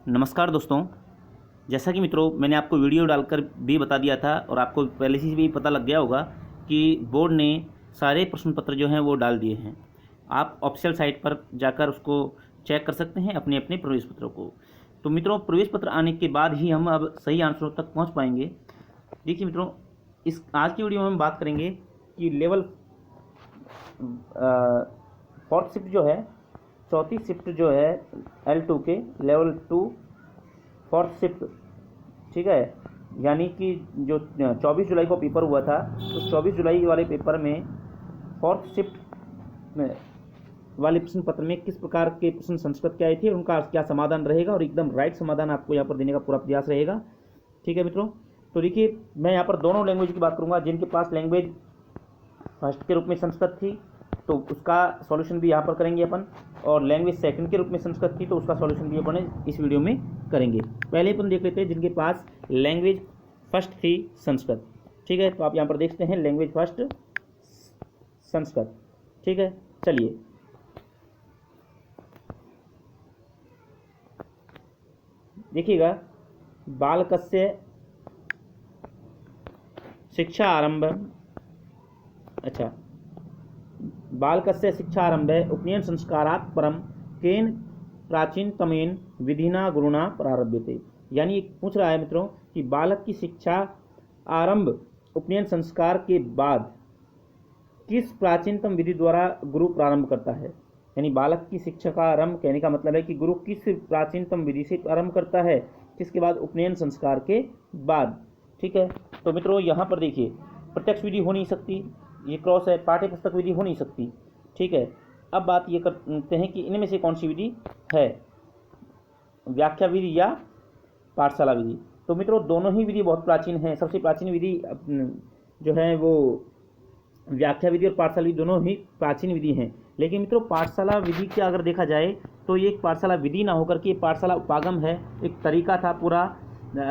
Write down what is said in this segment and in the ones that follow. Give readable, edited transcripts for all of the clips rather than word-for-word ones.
नमस्कार दोस्तों। जैसा कि मित्रों मैंने आपको वीडियो डालकर भी बता दिया था और आपको पहले से भी पता लग गया होगा कि बोर्ड ने सारे प्रश्न पत्र जो हैं वो डाल दिए हैं। आप ऑफिशियल साइट पर जाकर उसको चेक कर सकते हैं अपने अपने प्रवेश पत्रों को। तो मित्रों प्रवेश पत्र आने के बाद ही हम अब सही आंसरों तक पहुँच पाएंगे। देखिए मित्रों, इस आज की वीडियो में हम बात करेंगे कि लेवल फोर्थ शिफ्ट जो है, चौथी शिफ्ट जो है L2 के लेवल 2 फोर्थ शिफ्ट, ठीक है। यानी कि जो 24 जुलाई को पेपर हुआ था, तो 24 जुलाई वाले पेपर में फोर्थ शिफ्ट में वाले प्रश्न पत्र में किस प्रकार के प्रश्न संस्कृत के आए थे, उनका क्या समाधान रहेगा और एकदम राइट समाधान आपको यहाँ पर देने का पूरा प्रयास रहेगा। ठीक है मित्रों, तो देखिए मैं यहाँ पर दोनों लैंग्वेज की बात करूँगा। जिनके पास लैंग्वेज फर्स्ट के रूप में संस्कृत थी तो उसका सॉल्यूशन भी यहाँ पर करेंगे अपन, और लैंग्वेज सेकंड के रूप में संस्कृत थी तो उसका सॉल्यूशन भी अपन इस वीडियो में करेंगे। पहले अपन देख लेते हैं जिनके पास लैंग्वेज फर्स्ट थी संस्कृत। ठीक है, तो आप यहाँ पर देखते हैं लैंग्वेज फर्स्ट संस्कृत। ठीक है, चलिए देखिएगा। बालकस्य शिक्षा आरंभ, अच्छा, बालकस्य शिक्षारंभे उपनयन संस्कारात् परम केन प्राचीनतमेन विधिना गुरुना प्रारभ्यते। यानी पूछ रहा है मित्रों कि बालक की शिक्षा आरंभ उपनयन संस्कार के बाद किस प्राचीनतम विधि द्वारा गुरु प्रारंभ करता है। यानी बालक की शिक्षा का आरंभ कहने का मतलब है कि गुरु किस प्राचीनतम विधि से प्रारंभ करता है, किसके बाद, उपनयन संस्कार के बाद। ठीक है, तो मित्रों यहाँ पर देखिए प्रत्यक्ष विधि हो नहीं सकती, ये क्रॉस है, पाठ्य पुस्तक विधि हो नहीं सकती। ठीक है, अब बात ये करते हैं कि इनमें से कौन सी विधि है, व्याख्या विधि या पाठशाला विधि। तो मित्रों दोनों ही विधि बहुत प्राचीन हैं। सबसे प्राचीन विधि जो है वो व्याख्या विधि और पाठशाला विधि दोनों ही प्राचीन विधि हैं। लेकिन मित्रों पाठशाला विधि का अगर देखा जाए तो ये एक पाठशाला विधि ना होकर के पाठशाला उपागम है, एक तरीका था, पूरा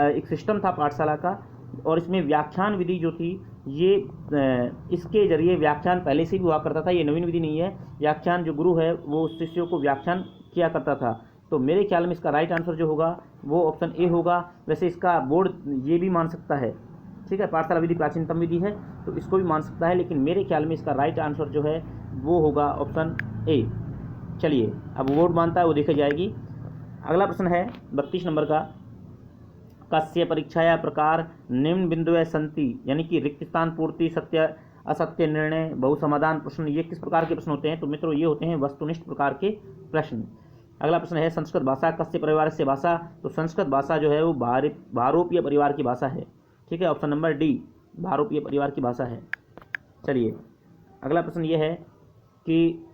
एक सिस्टम था पाठशाला का। और इसमें व्याख्यान विधि जो थी ये इसके जरिए व्याख्यान पहले से भी हुआ करता था, ये नवीन विधि नहीं है। व्याख्यान जो गुरु है वो शिष्यों को व्याख्यान किया करता था। तो मेरे ख्याल में इसका राइट आंसर जो होगा वो ऑप्शन ए होगा। वैसे इसका बोर्ड ये भी मान सकता है, ठीक है, पाठशाला विधि प्राचीनतम विधि है तो इसको भी मान सकता है, लेकिन मेरे ख्याल में इसका राइट आंसर जो है वो होगा ऑप्शन ए। चलिए अब बोर्ड मानता है वो देखी जाएगी। अगला प्रश्न है 32 नंबर का, कस्य परीक्षाया प्रकार निम्न बिंदुएं संति। यानी कि रिक्त स्थान पूर्ति, सत्य असत्य निर्णय, बहु समाधान प्रश्न, ये किस प्रकार के प्रश्न होते हैं। तो मित्रों ये होते हैं वस्तुनिष्ठ प्रकार के प्रश्न। अगला प्रश्न है संस्कृत भाषा कस्य परिवार से भाषा। तो संस्कृत भाषा जो है वो भारोपीय परिवार की भाषा है। ठीक है, ऑप्शन नंबर डी भारोपीय परिवार की भाषा है। चलिए अगला प्रश्न ये है कि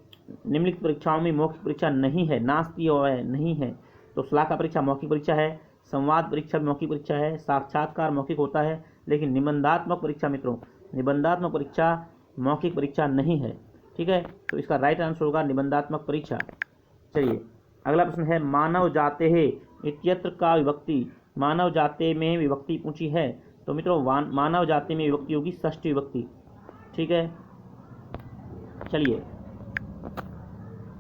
निम्नलिखित परीक्षाओं में मौखिक परीक्षा नहीं है, नास्ती और नहीं है। तो शलाका परीक्षा मौखिक परीक्षा है, संवाद परीक्षा मौखिक परीक्षा है, साक्षात्कार मौखिक होता है, लेकिन निबंधात्मक परीक्षा मित्रों, निबंधात्मक परीक्षा मौखिक परीक्षा नहीं है। ठीक है, तो इसका राइट आंसर होगा निबंधात्मक परीक्षा। चलिए अगला प्रश्न है मानव जाते है इत्यत्र का विभक्ति। मानव जाते में विभक्ति पूछी है तो मित्रों मानव जाते में विभक्ति होगी षष्ठी विभक्ति। ठीक है, चलिए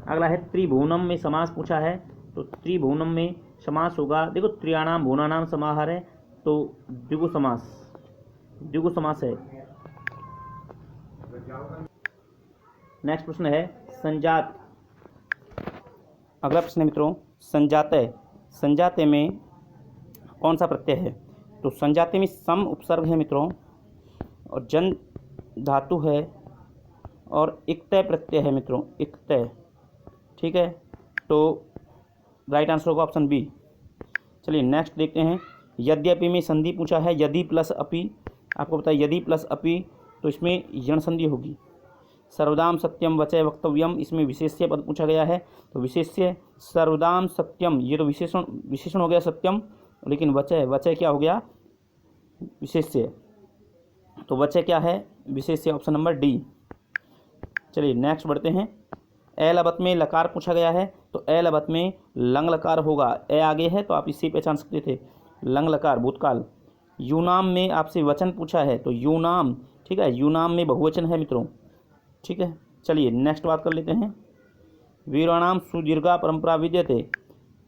अगला है त्रिभुवनम में समास पूछा है। तो त्रिभुवनम में समास होगा, देखो त्रियाणाम भुवनानाम समाहार है तो द्विगु समास है। नेक्स्ट प्रश्न है संजात। अगला प्रश्न है मित्रों संजाते। संजाते में कौन सा प्रत्यय है। तो संजाते में सम उपसर्ग है मित्रों, और जन धातु है, और इक्तय प्रत्यय है मित्रों, इक्तय। ठीक है, तो राइट आंसर होगा ऑप्शन बी। चलिए नेक्स्ट देखते हैं। यद्यपि में संधि पूछा है, यदि प्लस अपि। आपको पता है यदि प्लस अपि तो इसमें यण संधि होगी। सर्वदाम सत्यम वचय वक्तव्यम, इसमें विशेष्य पद पूछा गया है तो विशेष्य सर्वदाम सत्यम, ये तो विशेषण हो गया सत्यम, लेकिन वचय क्या हो गया, विशेष्य। तो वचय क्या है, विशेष्य, ऑप्शन नंबर डी। चलिए नेक्स्ट बढ़ते हैं। ए लबत में लकार पूछा गया है तो ए लबत में लंग लकार होगा, ए आगे है तो आप इससे पहचान सकते थे, लंग लकार भूतकाल। यूनाम में आपसे वचन पूछा है तो यूनाम, ठीक है, यूनाम में बहुवचन है मित्रों। ठीक है, चलिए नेक्स्ट बात कर लेते हैं। वीराणाम सुदीर्घा परंपरा विद्यते।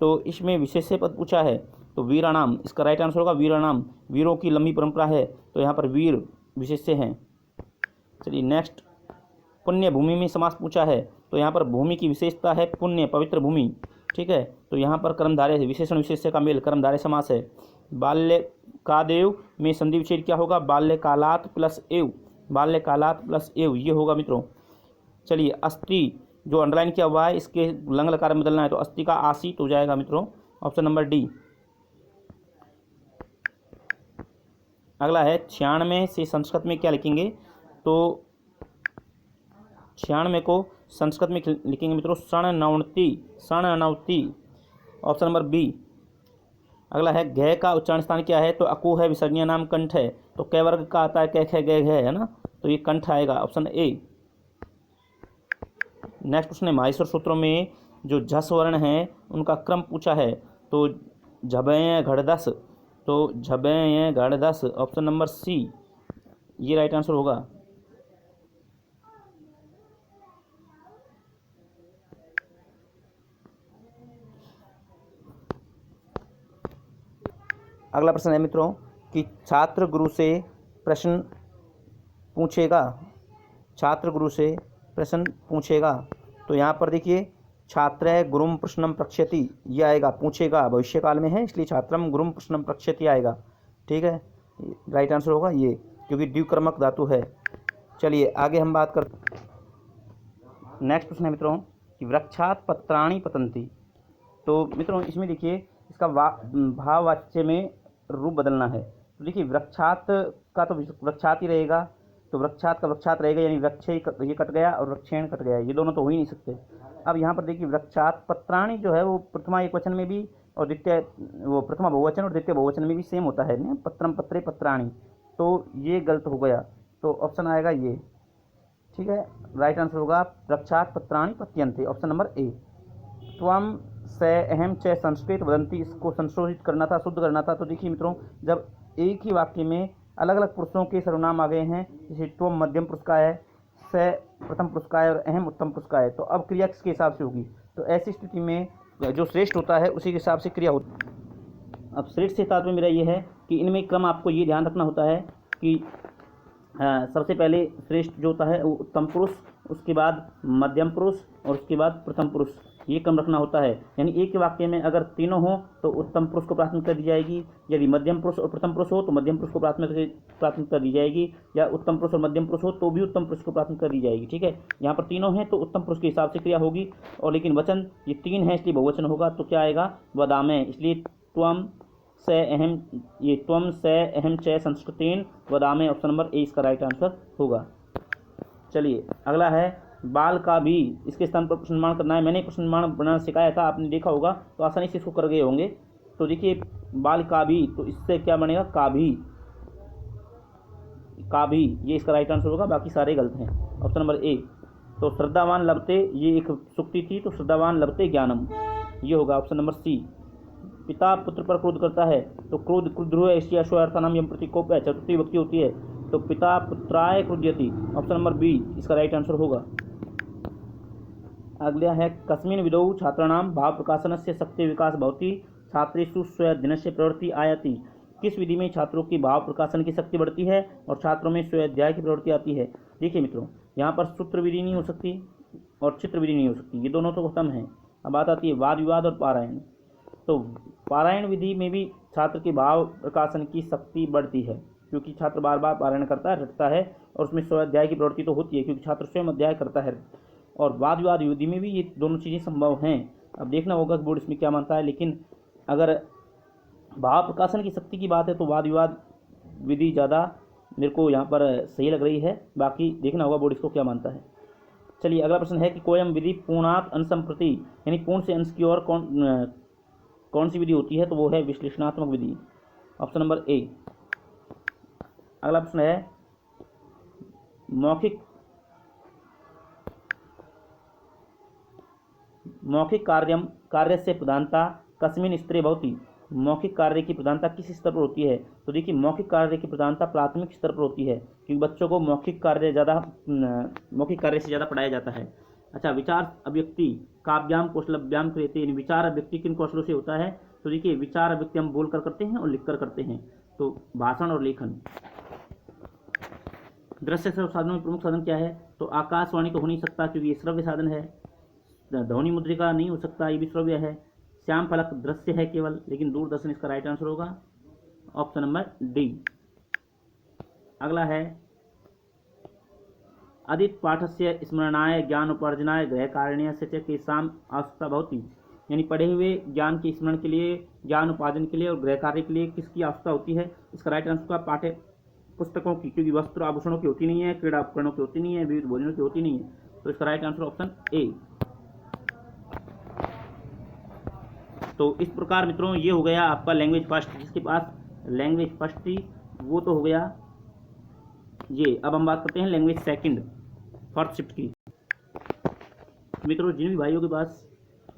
तो इसमें विशेष्य पद पूछा है, तो वीराणाम इसका राइट आंसर होगा वीराणाम। वीरों की लंबी परंपरा है, तो यहाँ पर वीर विशेष्य हैं। चलिए नेक्स्ट, पुण्य भूमि में समास पूछा है, तो यहाँ पर भूमि की विशेषता है पुण्य, पवित्र भूमि, ठीक है। तो यहाँ पर कर्मधारय विशेषण विशेष्य का मेल कर्मधारय समास है। बाल्यकादेव में संधि विच्छेद क्या होगा, बाल्यकालात् प्लस एव, बाल्यकालात् प्लस एव ये होगा मित्रों। चलिए अस्थि जो अंडरलाइन किया हुआ है इसके लंग लकार में बदलना है, तो अस्थि का आसित हो जाएगा मित्रों, ऑप्शन नंबर डी। अगला है 96 से संस्कृत में क्या लिखेंगे, तो 96 को संस्कृत में लिखेंगे मित्रों षणनवति, षणनवति, ऑप्शन नंबर बी। अगला है घ का उच्चारण स्थान क्या है, तो अकु है, विसर्जनीय नाम कंठ है, तो कै वर्ग का आता है, कै ख ग है ना, तो ये कंठ आएगा, ऑप्शन ए। नेक्स्ट क्वेश्चन है माहेश्वर सूत्रों में जो झस वर्ण है उनका क्रम पूछा है, तो झबय घड़दस, तो झबय घड़दस, ऑप्शन नंबर सी ये राइट आंसर होगा। अगला प्रश्न है मित्रों कि छात्र गुरु से प्रश्न पूछेगा, छात्र गुरु से प्रश्न पूछेगा, तो यहाँ पर देखिए छात्र गुरुम प्रश्नम प्रक्षति ये आएगा, पूछेगा भविष्य काल में है इसलिए छात्रम गुरुम प्रश्नम प्रक्षति आएगा, ठीक है, राइट आंसर होगा ये, क्योंकि द्विकर्मक धातु है। चलिए आगे हम बात करते, नेक्स्ट प्रश्न है मित्रों कि वृक्षात पत्राणि पतंती, तो मित्रों इसमें देखिए इसका भाववाच्य में रूप बदलना है, तो देखिए वृक्षात का तो वृक्षात ही रहेगा, तो वृक्षात का वृक्षात रहेगा, यानी वृक्ष ये कट गया और वृक्षेण कट गया, ये दोनों तो हो ही नहीं सकते। अब यहाँ पर देखिए वृक्षात पत्राणि जो है वो प्रथमा एक वचन में भी और द्वितीय वो प्रथमा बहुवचन और द्वितीय बहुवचन में भी सेम होता है ना, पत्रम पत्रे पत्राणि, तो ये गलत हो गया, तो ऑप्शन आएगा ये, ठीक है, राइट आंसर होगा वृक्षात पत्राणि पत्यन्ते, ऑप्शन नंबर ए। त्वम से अहम च संस्कृत वदंती, इसको संशोधित करना था, शुद्ध करना था, तो देखिए मित्रों जब एक ही वाक्य में अलग अलग पुरुषों के सर्वनाम आ गए हैं, जैसे त्वम मध्यम पुरुष का है, से प्रथम पुरुष का है और अहम उत्तम पुरुष का है, तो अब क्रिया किसके हिसाब से होगी, तो ऐसी स्थिति में जो श्रेष्ठ होता है उसी के हिसाब से क्रिया होती है। अब श्रेष्ठ से तात्पर्य मेरा ये है कि इनमें क्रम आपको ये ध्यान रखना होता है कि सबसे पहले श्रेष्ठ जो होता है वो उत्तम पुरुष, उसके बाद मध्यम पुरुष और उसके बाद प्रथम पुरुष, ये क्रम रखना होता है। यानी एक वाक्य में अगर तीनों हो तो उत्तम पुरुष को प्राथमिकता दी जाएगी, यदि मध्यम पुरुष और प्रथम पुरुष हो तो मध्यम पुरुष को प्राथमिकता दी जाएगी, या उत्तम पुरुष और मध्यम पुरुष हो तो भी उत्तम पुरुष को प्राथमिकता दी जाएगी, ठीक है। यहाँ पर तीनों हैं तो उत्तम पुरुष के हिसाब से क्रिया होगी, और लेकिन वचन ये तीन है इसलिए बहुवचन होगा, तो क्या आएगा वदामय, इसलिए त्वम से अहम, ये त्वम से अहम च संस्कृतेन वदामय, ऑप्शन नंबर ए इसका राइट आंसर होगा। चलिए अगला है बाल का भी, इसके स्थान पर प्रश्न निर्माण करना है। मैंने प्रश्न निर्माण बनाना सिखाया था, आपने देखा होगा, तो आसानी से इसको कर गए होंगे। तो देखिए बाल का भी, तो इससे क्या बनेगा का भी, का भी ये इसका राइट आंसर होगा, बाकी सारे गलत हैं, ऑप्शन नंबर ए। तो श्रद्धावान लभते ये एक सुक्ति थी, तो श्रद्धावान लभते ज्ञानम ये होगा, ऑप्शन नंबर सी। पिता पुत्र पर क्रोध करता है, तो क्रोध क्रुद्ध एशिया अर्थानाम यम प्रतिकोप है, चतुर्थी विभक्ति होती है, तो पिता पुत्राय क्रुध्यति, ऑप्शन नंबर बी इसका राइट आंसर होगा। अगला है कस्मिन् विधौ छात्राणाम भाव प्रकाशनस्य शक्ति विकास भवति छात्रेषु स्वाध्ययनस्य प्रवृत्ति आयाति, किस विधि में छात्रों की भाव प्रकाशन की शक्ति बढ़ती है और छात्रों में स्वाध्याय की प्रवृत्ति आती है। देखिए मित्रों यहाँ पर सूत्र विधि नहीं हो सकती और चित्र विधि नहीं हो सकती, ये दोनों तो खत्म है। अब बात आती है वाद विवाद और पारायण, तो पारायण विधि में भी छात्र के भाव प्रकाशन की शक्ति बढ़ती है, क्योंकि छात्र बार बार पारायण करता है, रटता है, और उसमें स्वाध्याय की प्रवृत्ति तो होती है क्योंकि छात्र स्वयं अध्याय करता है। और वाद विवाद विधि में भी ये दोनों चीज़ें संभव हैं। अब देखना होगा कि बोर्ड इसमें क्या मानता है, लेकिन अगर भाव प्रकाशन की शक्ति की बात है तो वाद विवाद विधि ज़्यादा मेरे को यहाँ पर सही लग रही है, बाकी देखना होगा बोर्ड इसको क्या मानता है। चलिए अगला प्रश्न है कि कोयम विधि पूर्णात अंशंप्रति, यानी पूर्ण से अंश की ओर कौन सी विधि होती है, तो वो है विश्लेषणात्मक विधि, ऑप्शन नंबर ए। अगला प्रश्न है मौखिक कार्य से प्रधानता कस्मिन् स्तरे भवति, मौखिक कार्य की प्रधानता किस स्तर पर होती है। तो देखिए मौखिक कार्य की प्रधानता प्राथमिक स्तर पर होती है, क्योंकि बच्चों को मौखिक कार्य से ज़्यादा पढ़ाया जाता है। अच्छा, विचार अभिव्यक्ति काव्याम कौशलभ्याम क्रियते, यानी विचार अभिव्यक्ति किन कौशलों से होता है? तो देखिए, विचार अभिव्यक्ति हम बोलकर करते हैं और लिखकर करते हैं, तो भाषण और लेखन। दृश्य श्रव्य साधनों में प्रमुख साधन क्या है? तो आकाशवाणी तो हो नहीं सकता क्योंकि ये श्रव्य साधन है। ध्वनि मुद्रिका नहीं हो सकता, ये भी श्रव्य है। श्याम फलक दृश्य है केवल, लेकिन दूरदर्शन इसका राइट आंसर होगा, ऑप्शन नंबर डी। अगला है अदित पाठस्य स्मरणाय ज्ञान उपार्जनाय गृह कारणस्य च केषां आवश्यकता भवति, यानी पढ़े हुए ज्ञान के स्मरण के लिए, ज्ञान उपार्जन के लिए और गृह कार्य के लिए किसकी आवश्यकता होती है? इसका राइट आंसर का पाठ्य पुस्तकों की, क्योंकि वस्त्र आभूषणों की होती नहीं है, क्रीड़ा उपकरणों की होती नहीं है, विविध भोजनों की होती नहीं है, तो इसका राइट आंसर ऑप्शन ए। तो इस प्रकार मित्रों ये हो गया आपका लैंग्वेज फर्स्ट। जिसके पास लैंग्वेज फर्स्ट थी वो तो हो गया ये। अब हम बात करते हैं लैंग्वेज सेकंड, फर्स्ट शिफ्ट की। मित्रों, जिन भी भाइयों के पास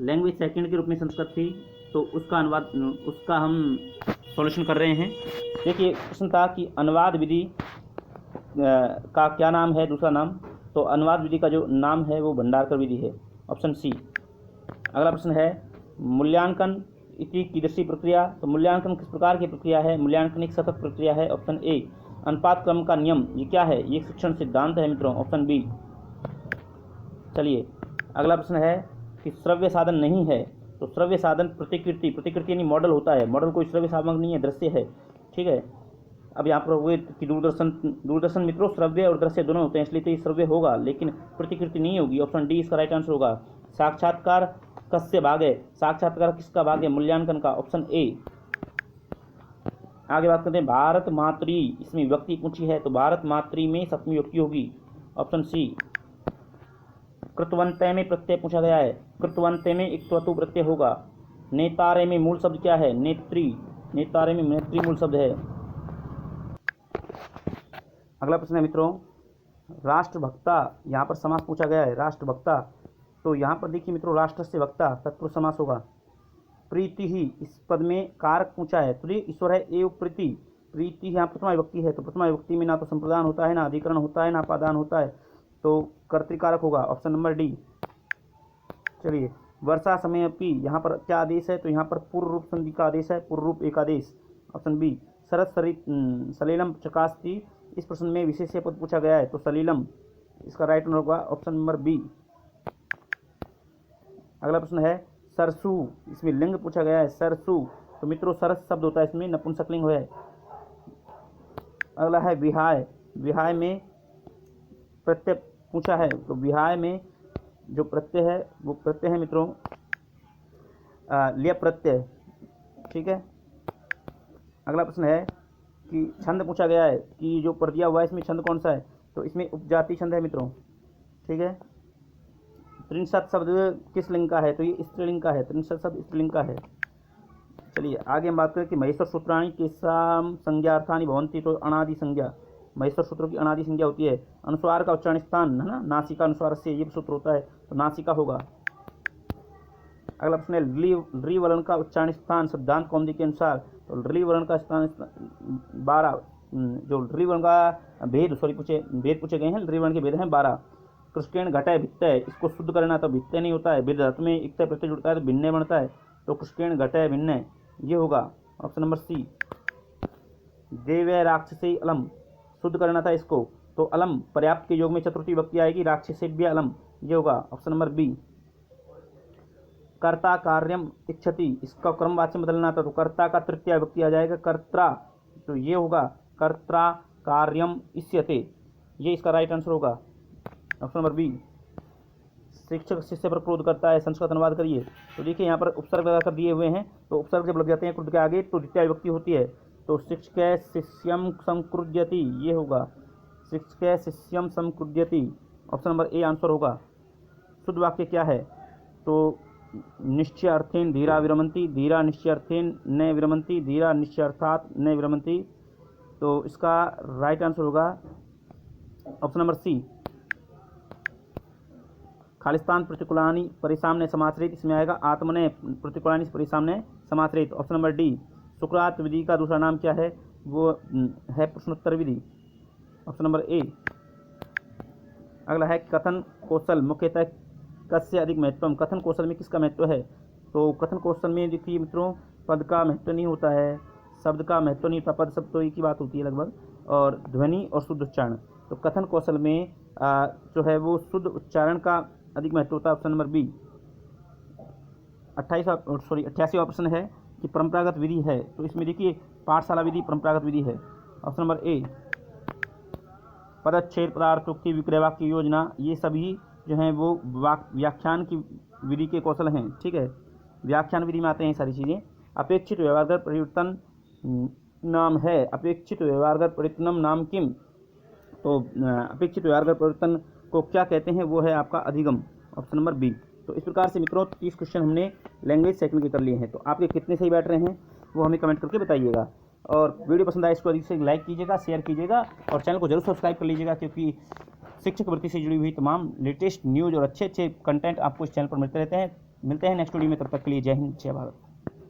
लैंग्वेज सेकंड के रूप में संस्कृत थी तो उसका अनुवाद, उसका हम सॉल्यूशन कर रहे हैं। देखिए, प्रश्न था कि अनुवाद विधि का क्या नाम है, दूसरा नाम। तो अनुवाद विधि का जो नाम है वो भंडारकर विधि है, ऑप्शन सी। अगला प्रश्न है मूल्यांकन इति कीदृशी प्रक्रिया। तो मूल्यांकन किस प्रकार की प्रक्रिया है? मूल्यांकन एक सतत प्रक्रिया है, ऑप्शन ए। अनुपात क्रम का नियम ये क्या है? ये शिक्षण सिद्धांत है मित्रों, ऑप्शन बी। चलिए, अगला प्रश्न है कि श्रव्य साधन नहीं है। तो श्रव्य साधन प्रतिकृति, प्रतिकृति यानी मॉडल होता है, मॉडल कोई श्रव्य साधन नहीं है, दृश्य है, ठीक है। अब यहाँ पर हुए कि दूरदर्शन मित्रों श्रव्य और दृश्य दोनों होते हैं, इसलिए तो ये श्रव्य होगा, लेकिन प्रतिकृति नहीं होगी, ऑप्शन डी इसका राइट आंसर होगा। साक्षात्कार कस्य भाग है? साक्षात्कार किसका भाग है? मूल्यांकन का, ऑप्शन ए। आगे बात करते हैं भारत मातृ, इसमें विभक्ति पूछी है, तो भारत मातृ में सप्तमी विभक्ति होगी, ऑप्शन सी। कृतवंते में प्रत्यय पूछा गया है, कृतवंते में एक त्वतु प्रत्यय होगा। नेतारे में मूल शब्द क्या है? नेत्री, नेतारे में नेत्री मूल शब्द है। अगला प्रश्न है मित्रों राष्ट्रभक्ता, यहाँ पर समास पूछा गया है, राष्ट्रभक्ता। तो यहाँ पर देखिए मित्रों, राष्ट्र से भक्ता तत्पुरुष समास होगा। प्रीति ही इस पद में कारक पूछा है, तो ये ईश्वर है एवं प्रीति, प्रीति यहाँ प्रथमा विभक्ति है, तो प्रथमा विभक्ति में ना तो संप्रदान होता है, ना अधिकरण होता है, ना अपादान होता है, तो कर्तृकारक होगा, ऑप्शन नंबर डी। चलिए, वर्षा समय अपी, यहाँ पर क्या आदेश है? तो यहाँ पर पूर्व रूप संधि का आदेश है, पूर्व रूप एक आदेश, ऑप्शन बी। शरद सलीलम चकास्ती, इस प्रश्न में विशेष्य पद पूछा गया है, तो सलीलम इसका राइट आंसर होगा, ऑप्शन नंबर बी। अगला प्रश्न है सरसू, इसमें लिंग पूछा गया है, सरसू। तो मित्रों सरस शब्द होता है, इसमें नपुंसकलिंग है। अगला है विहाय, विहाय में प्रत्यय पूछा है, तो विहाय में जो प्रत्यय है वो प्रत्यय है मित्रों लिय प्रत्यय, ठीक है। अगला प्रश्न है कि छंद पूछा गया है कि जो पर दिया हुआ है इसमें छंद कौन सा है? तो इसमें उपजाति छंद है मित्रों, ठीक है। त्रिंशत शब्द किस लिंग का है? तो ये स्त्रीलिंग का है, त्रिंशत शब्द स्त्रीलिंग का है। चलिए आगे हम बात करें कि महेश्वर सूत्राणी केषां संज्ञार्थानि भवन्ति, तो अनादि संज्ञा, महेश्वर सूत्रों की अनादि संज्ञा होती है। अनुस्वार का उच्चारण स्थान है ना, नासिका अनुस्वार से ये सूत्र होता है, तो नासिका होगा। अगला प्रश्न है री वर्ण का उच्चारण स्थान सिद्धांत कौमुदी के अनुसार, तो री वर्ण का स्थान 12, जो री वर्ण का भेद पूछे गए हैं, री वर्ण के भेद हैं 12। कृष्ण घटय भित्तय, इसको शुद्ध करना तो भित्तय नहीं होता है, भिद्ध में एक प्रत्यय जुड़ता है तो भिन्नय बनता है, तो कृष्ण घटय भिन्नय ये होगा, ऑप्शन नंबर सी। देवय राक्षसी अलम, शुद्ध करना था इसको, तो अलम पर्याप्त के योग में चतुर्थी विभक्ति आएगी, राक्षसेभ्य अलम ये होगा, ऑप्शन नंबर बी। कर्ता कार्यम इच्छति, इसका क्रमवाच्य बदलना था, तो कर्ता का तृतीय विभक्ति आ जाएगा कर्त्रा, तो ये होगा कर्त्रा कार्यम इष्यते, ये इसका राइट आंसर होगा, ऑप्शन नंबर बी। शिक्षक शिष्य पर क्रोध करता है, संस्कृत अनुवाद करिए। तो देखिए यहाँ पर उपसर्ग लगाकर दिए हुए हैं, तो उपसर्ग जब लग जाते हैं क्रोध के आगे तो द्वितीय विभक्ति होती है, तो शिक्षक शिष्यम संक्रुध्यति ये होगा, शिक्षक शिष्यम संक्रुध्यति, ऑप्शन नंबर ए आंसर होगा। शुद्ध वाक्य क्या है? तो निश्चय अर्थेन धीरा विरमंती, धीरा निश्चय अर्थेन न विरमंती, धीरा निश्चय अर्थात न विरमंती, तो इसका राइट आंसर होगा ऑप्शन नंबर सी। खालिस्तान प्रतिकूलानि परिसामने समाश्रित, इसमें आएगा आत्मने प्रतिकूलानि परिसामने समाश्रित, ऑप्शन नंबर डी। सुकरात विधि का दूसरा नाम क्या है? वो है प्रश्नोत्तर विधि, ऑप्शन नंबर ए। अगला है कथन कौशल मुख्यतः कस्य अधिक महत्वम, कथन कौशल में किसका महत्व है? तो कथन कौशल में देखिए मित्रों, पद का महत्व नहीं होता है, शब्द का महत्व नहीं होता, पद शब्द तो एक ही बात होती है लगभग, और ध्वनि और शुद्ध उच्चारण। तो कथन कौशल में जो है वो शुद्ध उच्चारण का अधिक महत्व होता है। ऑप्शन नंबर बी 88वां प्रश्न है कि परंपरागत विधि है, तो इसमें देखिए पाठशाला विधि परंपरागत विधि है। ऑप्शन नंबर ए पदच्छेद, पदार्थोक्ति, विक्रय वाक्य योजना, ये सभी जो हैं वो व्याख्यान की विधि के कौशल हैं। ठीक है, व्याख्यान विधि में आते हैं सारी चीज़ें। अपेक्षित व्यवहारगत परिवर्तन नाम है, अपेक्षित व्यवहारगत परिवर्तनम नाम किम, तो अपेक्षित व्यवहारगत परिवर्तन को क्या कहते हैं? वो है आपका अधिगम। Option number B. तो इस प्रकार से मित्रों 30 क्वेश्चन हमने लैंग्वेज सेकंड के कर लिए हैं। तो आपके कितने सही बैठ रहे हैं वो हमें कमेंट करके बताइएगा, और वीडियो पसंद आए इसको अधिक से लाइक कीजिएगा, शेयर कीजिएगा, और चैनल को जरूर सब्सक्राइब कर लीजिएगा, क्योंकि शिक्षक वृत्ति से जुड़ी हुई तमाम लेटेस्ट न्यूज़ और अच्छे अच्छे कंटेंट आपको इस चैनल पर मिलते रहते हैं। मिलते हैं नेक्स्ट वीडियो में, तब तक के लिए जय हिंद, जय भारत।